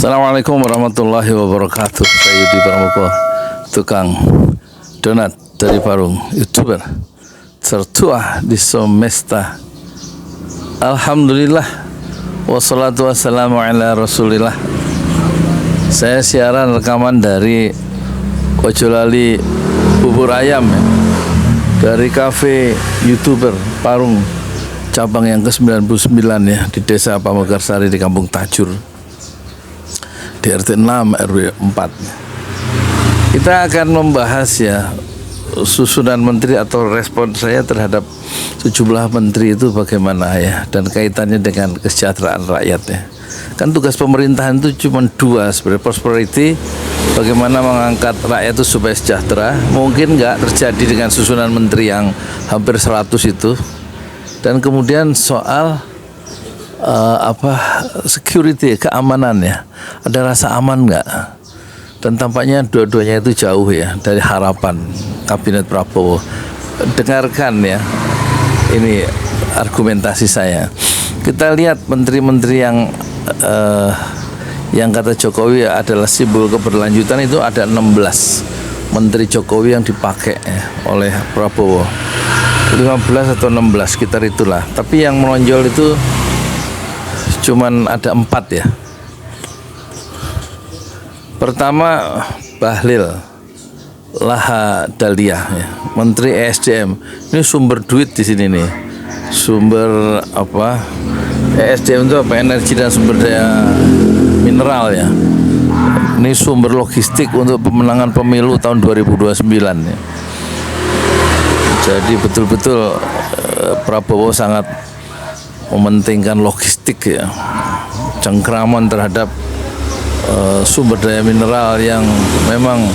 Assalamualaikum warahmatullahi wabarakatuh. Saya Yudi Pramuko, tukang donat dari Parung, YouTuber tertua di semesta. Alhamdulillah, wassalatu wassalamu ala rasulillah. Saya siaran rekaman dari Ojolali Bubur Ayam ya, dari kafe YouTuber Parung, cabang yang ke-99 ya, di Desa Pamekarsari di Kampung Tajur, di RT 6 RW 4. Kita akan membahas ya susunan menteri atau respon saya terhadap sejumlah menteri itu bagaimana ya, dan kaitannya dengan kesejahteraan rakyat ya. Kan tugas pemerintahan itu cuma dua sebenarnya, prosperity, bagaimana mengangkat rakyat itu supaya sejahtera. Mungkin nggak terjadi dengan susunan menteri yang hampir 100 itu. Dan kemudian soal security, keamanan ya, ada rasa aman nggak? Dan tampaknya dua-duanya itu jauh ya dari harapan kabinet Prabowo. Dengarkan ya, ini argumentasi saya. Kita lihat menteri-menteri yang kata Jokowi adalah simbol keberlanjutan, itu ada 16 menteri Jokowi yang dipakai oleh Prabowo, 15 atau 16 sekitar itulah. Tapi yang menonjol itu cuman ada 4 ya. Pertama Bahlil Lahadalia ya, Menteri ESDM. Ini sumber duit di sini nih. Sumber apa? ESDM itu apa? Energi dan sumber daya mineral ya. Ini sumber logistik untuk pemenangan pemilu tahun 2029 ya. Jadi betul-betul Prabowo sangat mementingkan logistik ya, cengkraman terhadap sumber daya mineral yang memang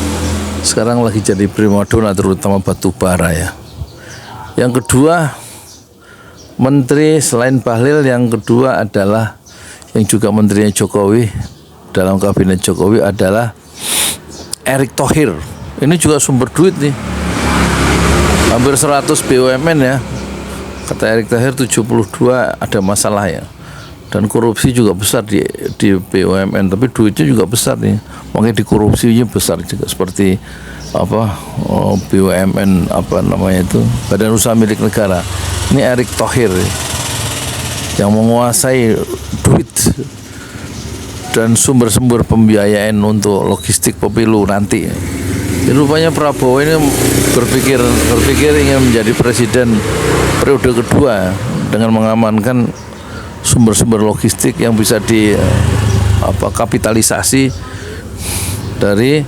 sekarang lagi jadi primadona, terutama batu bara ya. Yang kedua, menteri selain Bahlil, yang kedua adalah yang juga menterinya Jokowi dalam kabinet Jokowi adalah Erick Thohir. Ini juga sumber duit nih, hampir 100 BUMN ya. Kata Erick Thohir 72 ada masalah ya, dan korupsi juga besar di BUMN, tapi duitnya juga besar nih, makanya di korupsinya besar juga, seperti BUMN itu, Badan Usaha Milik Negara. Ini Erick Thohir yang menguasai duit dan sumber-sumber pembiayaan untuk logistik pemilu nanti. Jadi rupanya Prabowo ini berpikir ingin menjadi presiden periode kedua dengan mengamankan sumber-sumber logistik yang bisa kapitalisasi dari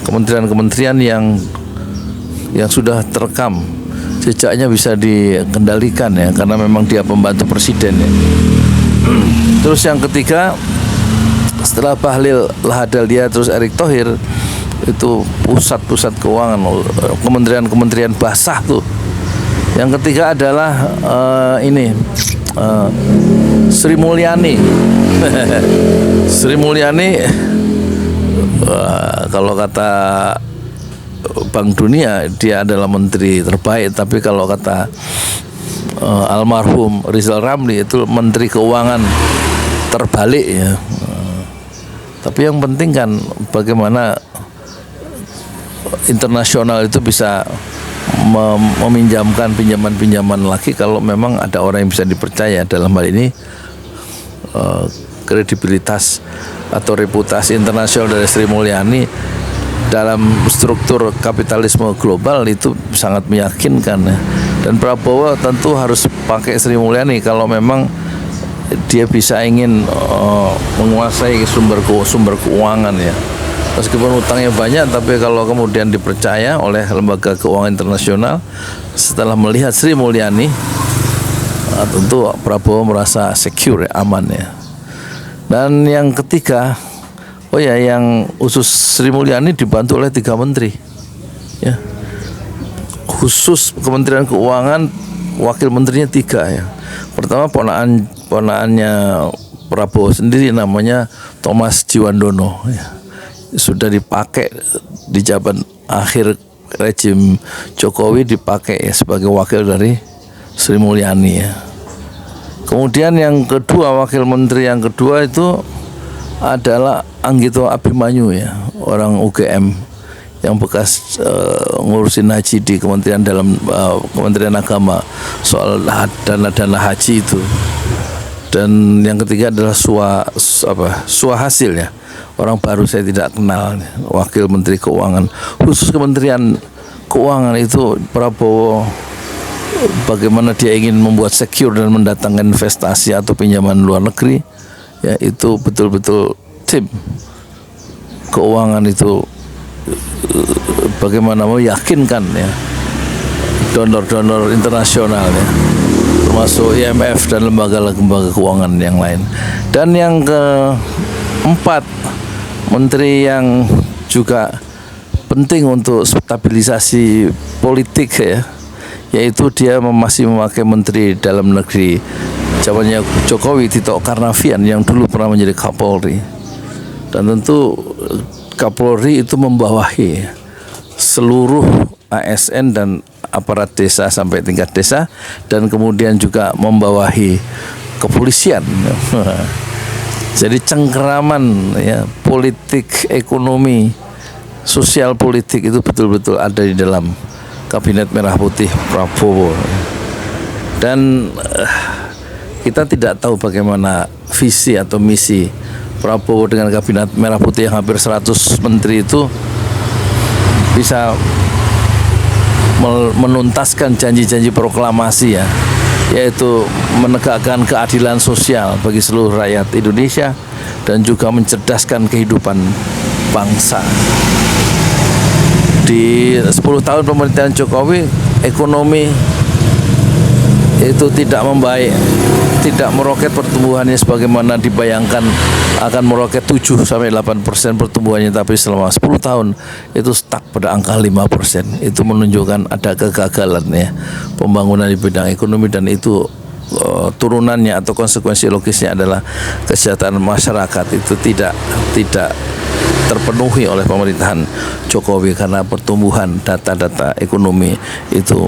kementerian-kementerian yang sudah terekam jejaknya, bisa dikendalikan ya, karena memang dia pembantu presiden ya. Terus yang ketiga, setelah Bahlil Lahadalia terus Erick Thohir, itu pusat-pusat keuangan, kementerian-kementerian basah tuh. Yang ketiga adalah Sri Mulyani. Sri Mulyani kalau kata Bank Dunia dia adalah menteri terbaik, tapi kalau kata almarhum Rizal Ramli itu menteri keuangan terbalik ya. Tapi yang penting kan bagaimana internasional itu bisa meminjamkan pinjaman lagi kalau memang ada orang yang bisa dipercaya. Dalam hal ini kredibilitas atau reputasi internasional dari Sri Mulyani dalam struktur kapitalisme global itu sangat meyakinkan ya. Dan Prabowo tentu harus pakai Sri Mulyani kalau memang dia bisa ingin menguasai sumber keuangan ya. Meskipun utangnya banyak, tapi kalau kemudian dipercaya oleh lembaga keuangan internasional setelah melihat Sri Mulyani, tentu Prabowo merasa secure ya, aman ya. Dan yang ketiga, yang khusus Sri Mulyani dibantu oleh 3 menteri ya. Khusus Kementerian Keuangan wakil menterinya 3 ya. Pertama ponakannya Prabowo sendiri, namanya Thomas Jiwandono ya. Sudah dipakai di jabat akhir rejim Jokowi, dipakai ya sebagai wakil dari Sri Mulyani ya. Kemudian yang kedua, wakil menteri yang kedua itu adalah Anggito Abimanyu ya, orang UGM yang bekas ngurusin haji di Kementerian Agama soal dana haji itu. Dan yang ketiga adalah Sua Hasil ya, orang baru saya tidak kenal, Wakil Menteri Keuangan. Khusus Kementerian Keuangan itu Prabowo, bagaimana dia ingin membuat secure dan mendatangkan investasi atau pinjaman luar negeri ya, itu betul-betul tim keuangan itu bagaimana meyakinkan ya donor-donor internasional ya, termasuk IMF dan lembaga-lembaga keuangan yang lain. Dan yang keempat, menteri yang juga penting untuk stabilisasi politik ya, yaitu dia masih memakai Menteri Dalam Negeri zamannya Jokowi, Tito Karnavian, yang dulu pernah menjadi Kapolri. Dan tentu Kapolri itu membawahi seluruh ASN dan aparat desa sampai tingkat desa, dan kemudian juga membawahi kepolisian. Jadi cengkeraman ya, politik, ekonomi, sosial politik itu betul-betul ada di dalam Kabinet Merah Putih Prabowo. Dan kita tidak tahu bagaimana visi atau misi Prabowo dengan Kabinet Merah Putih yang hampir 100 menteri itu bisa menuntaskan janji-janji proklamasi ya, yaitu menegakkan keadilan sosial bagi seluruh rakyat Indonesia dan juga mencerdaskan kehidupan bangsa. Di 10 tahun pemerintahan Jokowi, ekonomi itu tidak membaik, tidak meroket pertumbuhannya sebagaimana dibayangkan akan meroket 7-8% pertumbuhannya, tapi selama 10 tahun itu stuck pada angka 5%. Itu menunjukkan ada kegagalan ya pembangunan di bidang ekonomi, dan itu turunannya atau konsekuensi logisnya adalah kesejahteraan masyarakat itu tidak terpenuhi oleh pemerintahan Jokowi, karena pertumbuhan data-data ekonomi itu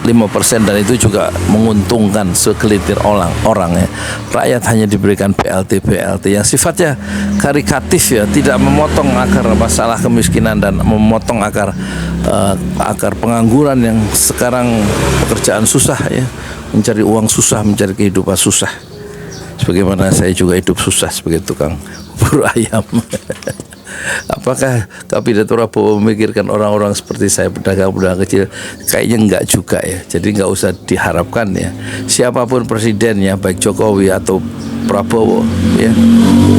5%, dan itu juga menguntungkan segelintir orang ya. Rakyat hanya diberikan BLT yang sifatnya karitatif ya, tidak memotong akar masalah kemiskinan dan memotong akar pengangguran yang sekarang pekerjaan susah ya, mencari uang susah, mencari kehidupan susah. Sebagaimana saya juga hidup susah sebagai tukang bubur ayam. Apakah Kabinet Prabowo memikirkan orang-orang seperti saya, pedagang-pedagang kecil? Kayaknya enggak juga ya. Jadi enggak usah diharapkan ya, siapapun presidennya, baik Jokowi atau Prabowo ya,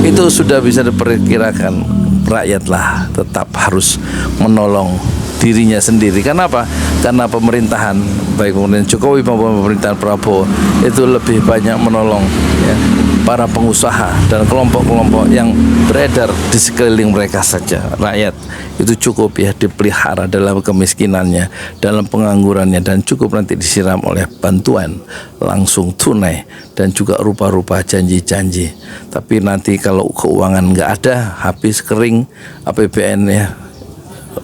itu sudah bisa diperkirakan rakyatlah tetap harus menolong dirinya sendiri. Kenapa? Karena pemerintahan baik pemerintahan Jokowi maupun pemerintahan Prabowo itu lebih banyak menolong ya para pengusaha dan kelompok-kelompok yang beredar di sekeliling mereka saja. Rakyat itu cukup ya dipelihara dalam kemiskinannya, dalam penganggurannya, dan cukup nanti disiram oleh bantuan langsung tunai dan juga rupa-rupa janji-janji. Tapi nanti kalau keuangan nggak ada, habis kering APBN ya,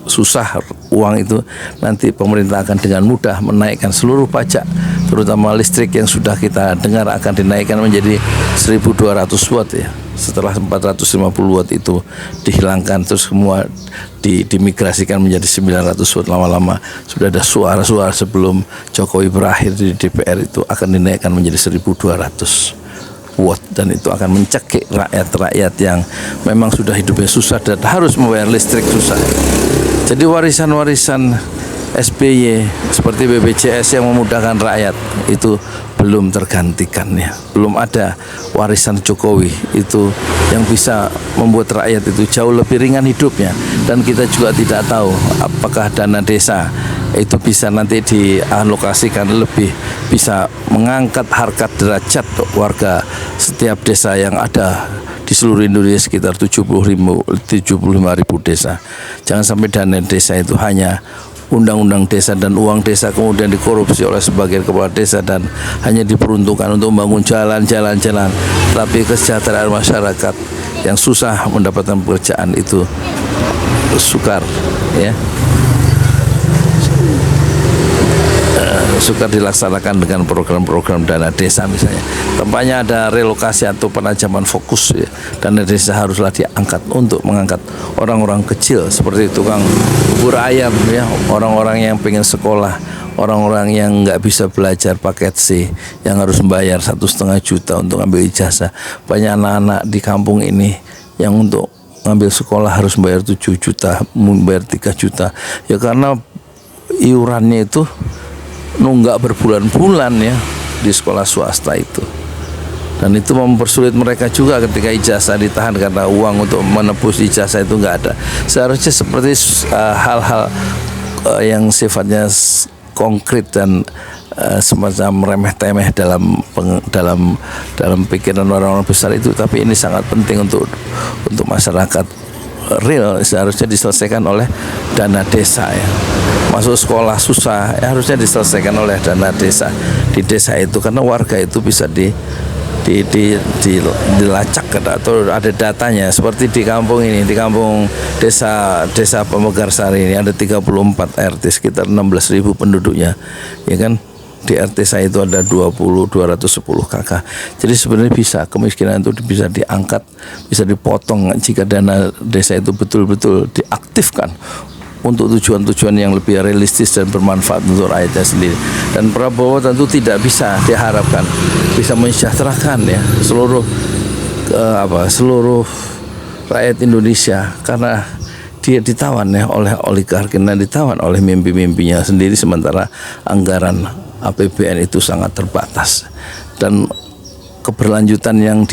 susah uang itu, nanti pemerintah akan dengan mudah menaikkan seluruh pajak, terutama listrik yang sudah kita dengar akan dinaikkan menjadi 1.200 watt ya. Setelah 450 watt itu dihilangkan, terus semua dimigrasikan menjadi 900 watt. Lama-lama sudah ada suara-suara sebelum Jokowi berakhir di DPR itu akan dinaikkan menjadi 1.200 watt, dan itu akan mencekik rakyat-rakyat yang memang sudah hidupnya susah dan harus membayar listrik susah. Jadi warisan-warisan SBY seperti BPJS yang memudahkan rakyat itu belum tergantikan ya. Belum ada warisan Jokowi itu yang bisa membuat rakyat itu jauh lebih ringan hidupnya. Dan kita juga tidak tahu apakah dana desa itu bisa nanti dialokasikan lebih, bisa mengangkat harkat derajat warga setiap desa yang ada di seluruh Indonesia, sekitar 75.000 desa. Jangan sampai dana desa itu hanya undang-undang desa dan uang desa kemudian dikorupsi oleh sebagian kepala desa dan hanya diperuntukkan untuk membangun jalan-jalan, tapi kesejahteraan masyarakat yang susah mendapatkan pekerjaan itu sukar ya. suka dilaksanakan dengan program-program dana desa misalnya. Tempatnya ada relokasi atau penajaman fokus ya. Dana desa haruslah diangkat untuk mengangkat orang-orang kecil seperti tukang bubur ayam ya, orang-orang yang pengen sekolah, orang-orang yang nggak bisa belajar paket C, yang harus membayar 1,5 juta untuk ambil ijazah. Banyak anak-anak di kampung ini yang untuk ngambil sekolah harus bayar 7 juta, bayar 3 juta. Ya karena iurannya itu nunggak berbulan-bulan ya di sekolah swasta itu. Dan itu mempersulit mereka juga ketika ijazah ditahan karena uang untuk menebus ijazah itu nggak ada. Seharusnya seperti hal-hal yang sifatnya konkret dan semacam remeh-temeh dalam pikiran orang-orang besar itu, tapi ini sangat penting untuk masyarakat real, seharusnya diselesaikan oleh dana desa ya. Masuk sekolah susah ya, harusnya diselesaikan oleh dana desa di desa itu, karena warga itu bisa dilacak atau ada datanya. Seperti di kampung ini, di kampung desa Pemegarsari ini ada 34 RT, sekitar 16.000 penduduknya ya kan. Di RT saya itu ada 210 kakak. Jadi sebenarnya bisa, kemiskinan itu bisa diangkat, bisa dipotong jika dana desa itu betul-betul diaktifkan untuk tujuan-tujuan yang lebih realistis dan bermanfaat untuk rakyatnya sendiri. Dan Prabowo tentu tidak bisa diharapkan bisa mensejahterakan ya seluruh rakyat Indonesia, karena dia ditawan ya oleh oligarki dan ditawan oleh mimpi-mimpinya sendiri, sementara anggaran APBN itu sangat terbatas. Dan keberlanjutan yang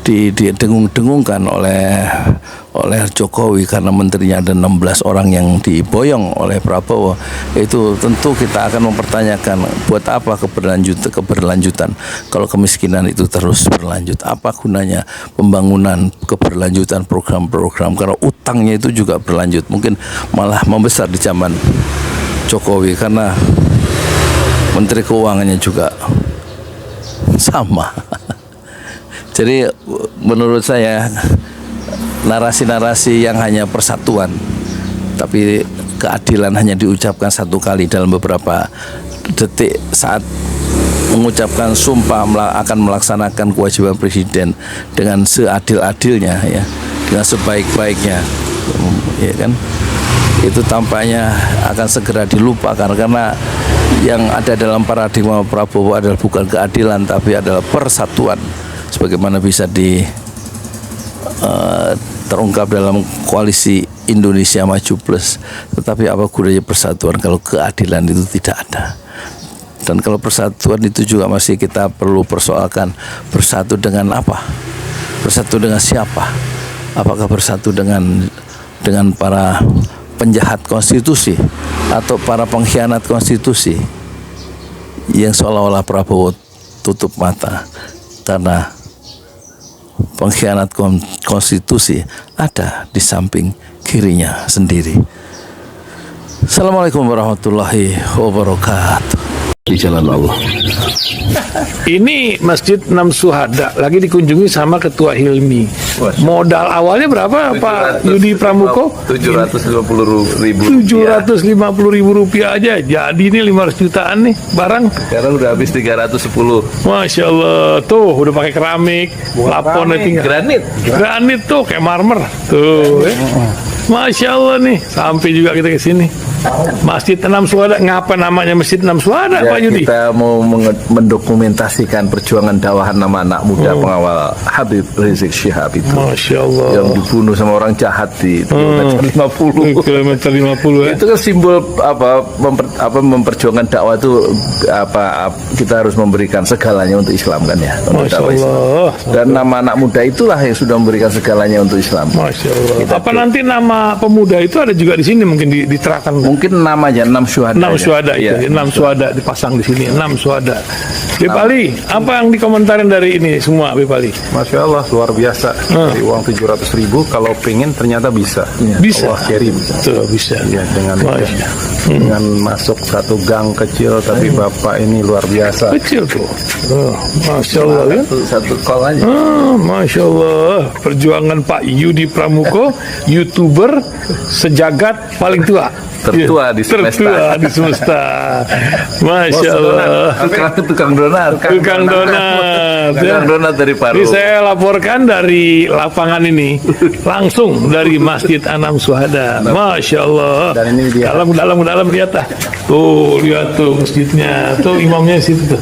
didengung-dengungkan oleh Jokowi karena menterinya ada 16 orang yang diboyong oleh Prabowo, itu tentu kita akan mempertanyakan buat apa keberlanjutan kalau kemiskinan itu terus berlanjut. Apa gunanya pembangunan keberlanjutan program-program, karena utangnya itu juga berlanjut, mungkin malah membesar di zaman Jokowi karena Menteri Keuangannya juga sama. Jadi menurut saya narasi-narasi yang hanya persatuan tapi keadilan hanya diucapkan satu kali dalam beberapa detik saat mengucapkan sumpah akan melaksanakan kewajiban presiden dengan seadil-adilnya ya, dengan sebaik-baiknya ya kan, itu tampaknya akan segera dilupakan, karena yang ada dalam paradigma Prabowo adalah bukan keadilan tapi adalah persatuan, sebagaimana bisa terungkap dalam koalisi Indonesia Maju Plus. Tetapi apa gunanya persatuan kalau keadilan itu tidak ada? Dan kalau persatuan itu juga masih kita perlu persoalkan, bersatu dengan apa? Bersatu dengan siapa? Apakah bersatu dengan para penjahat konstitusi atau para pengkhianat konstitusi yang seolah-olah Prabowo tutup mata karena pengkhianat konstitusi ada di samping kirinya sendiri. Assalamualaikum warahmatullahi wabarakatuh. Di jalan Allah. Ini Masjid Enam Syuhada lagi dikunjungi sama Ketua Hilmi. Modal awalnya berapa Pak Yudi Pramuko? 750.000. 750.000 rupiah aja. Jadi ini 500 jutaan nih barang. Sekarang udah habis 310. Masya Allah, tuh udah pakai keramik, plafonnya tinggal. Granit tuh kayak marmer. Tuh, Masya Allah nih, sampai juga kita ke sini. Masjid Enam Syuhada, ngapa namanya Masjid Enam Syuhada, Pak Yudi? Kita mau mendokumentasikan perjuangan dakwahan nama anak muda pengawal Habib Rizik Syihab itu. Masya Allah. Yang dibunuh sama orang jahat di kilometer 50 ya. Itu kan simbol memperjuangkan dakwah itu kita harus memberikan segalanya untuk Islam kan ya. Masya Allah. Dan nama anak muda itulah yang sudah memberikan segalanya untuk Islam. Masya Allah. Apa nanti nama pemuda itu ada juga di sini mungkin diterahkan? Mungkin namanya 6 syuhada. 6 syuhada itu, ya. 6 syuhada dipasang di sini, 6 syuhada. Bipali, apa yang dikomentarin dari ini semua, Bipali? Masya Allah, luar biasa. Dari uang 700.000, kalau pengen ternyata bisa. Ya. Bisa. Allah kirim. Tuh, bisa. Ya, dengan masuk satu gang kecil, tapi Bapak ini luar biasa. Kecil tuh. Masya Allah ya. Satu call aja. Masya Allah. Perjuangan Pak Yudi Pramuko, YouTuber sejagat paling tua. tertua di semesta. Tertua di semesta. Masya Allah. Tukang donat. Tukang donat. Tukang donat dari Parung. Ini saya laporkan dari lapangan ini, langsung dari Masjid Anam Syuhada. Masya Allah. Dan ini dia. Dalam lihat ah. Tuh lihat tuh masjidnya, tuh imamnya di situ tuh.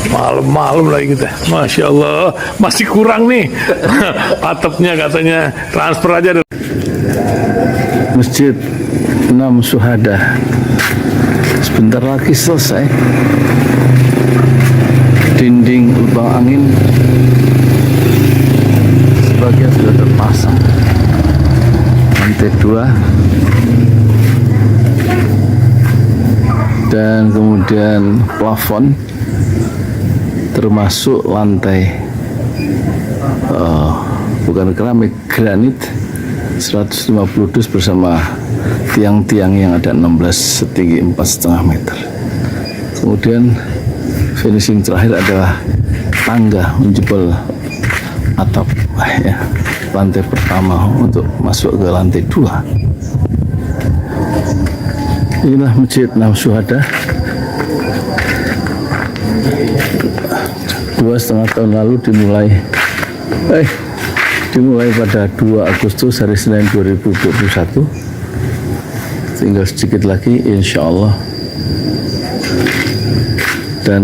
Malam-malam lagi kita. Masya Allah, masih kurang nih. Atapnya katanya transfer aja. Masjid Anam Syuhada sebentar lagi selesai. Dinding lubang angin sebagian sudah terpasang. Lantai 2 dan kemudian plafon termasuk lantai bukan keramik, granit 150 dus bersama tiang-tiang yang ada 16 setinggi 4,5 meter. Kemudian finishing terakhir adalah tangga menjebol atap ya, lantai pertama untuk masuk ke lantai 2. Inilah Masjid Anam Syuhada. 2,5 tahun lalu dimulai pada 2 Agustus hari Senin 2021. Tinggal sedikit lagi insya Allah. Dan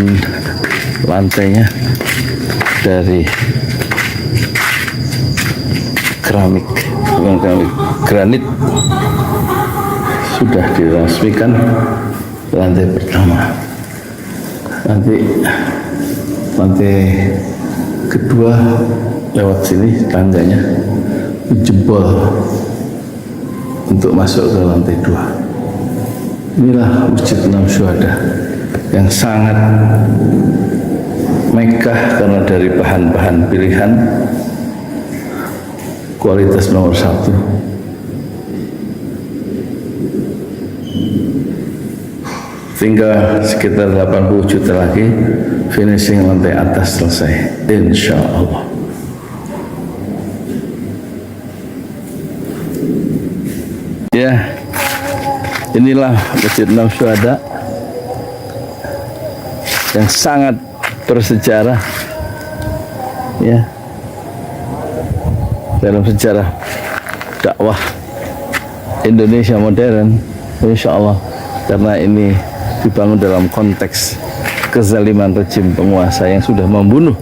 lantainya dari keramik, bukan keramik, granit, sudah diresmikan lantai pertama. Nanti lantai kedua lewat sini tangganya jebol untuk masuk ke lantai 2. Inilah Masjid Anam Syuhada yang sangat megah karena dari bahan-bahan pilihan, kualitas nomor 1. Tinggal sekitar 80 juta lagi finishing lantai atas selesai, insya Allah. Ya, inilah Masjid Anam Syuhada yang sangat bersejarah ya dalam sejarah dakwah Indonesia modern, insya Allah, karena ini dibangun dalam konteks kezaliman rejim penguasa yang sudah membunuh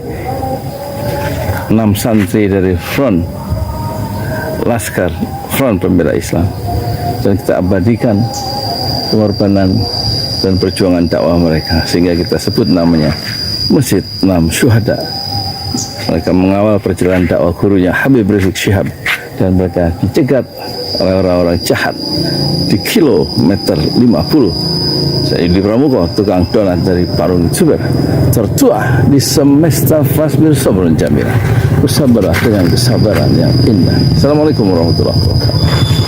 6 santri dari front pembela Islam, dan kita abadikan pengorbanan dan perjuangan dakwah mereka sehingga kita sebut namanya Masjid Anam Syuhada. Mereka mengawal perjalanan dakwah gurunya Habib Rizik Syihab, dan mereka dicegat oleh orang-orang jahat di kilometer 50. Saya Yudi Pramuko, tukang donat dari Parung Youtuber, tertua di semesta fasbir sabrun jamila. Bersabarlah dengan kesabaran yang indah. Assalamualaikum warahmatullahi wabarakatuh.